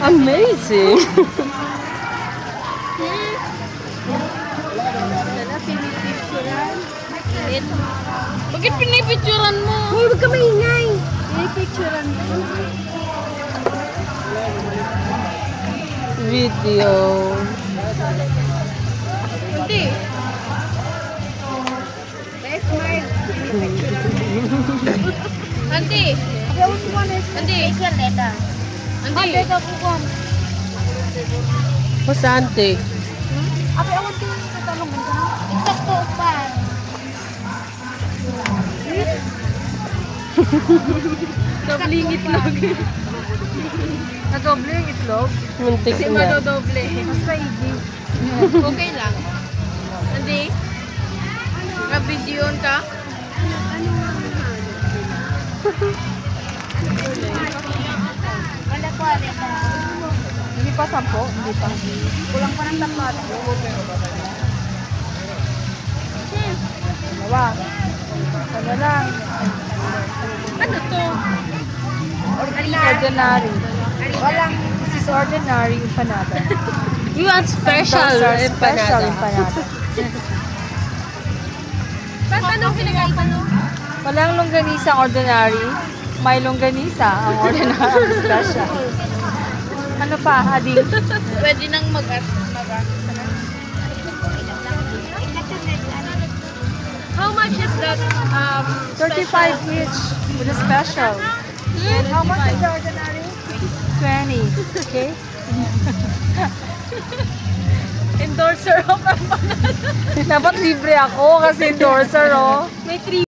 Amazing! Wala, pinipicturan. Bakit pinipicturan mo? Uy, huwag ka maingay. Pinipicturan mo. Video. Hindi. Let's smile. Auntie, Hindi. auntie. Teka po ko. Pasante. Abi, awan ko yung tatalong mo ka na. Eksakto pa. Dobling itlog. Nadoble yung itlog? Muntik Kasi na. madodoble. Mas maigi. Okay lang. Auntie, na-videoon ka? Wala ko alin na. Hindi pa 10? Hindi pa. Kulang pa ng 3. Dalawa. Ano lang. Ano to? Ordinary. Walang, this is ordinary empanada. You want special Those are special empanada. empanada. Ba't anong pinagkaiba no? Walang longganisa ordinary. May longganisa ang ordinary special. Ano pa, Ading? Pwede nang How much is that? 35 each with a special. And how much is the ordinary? 20. Okay? Endorser of Dapat libre ako kasi endorser, oh. May 3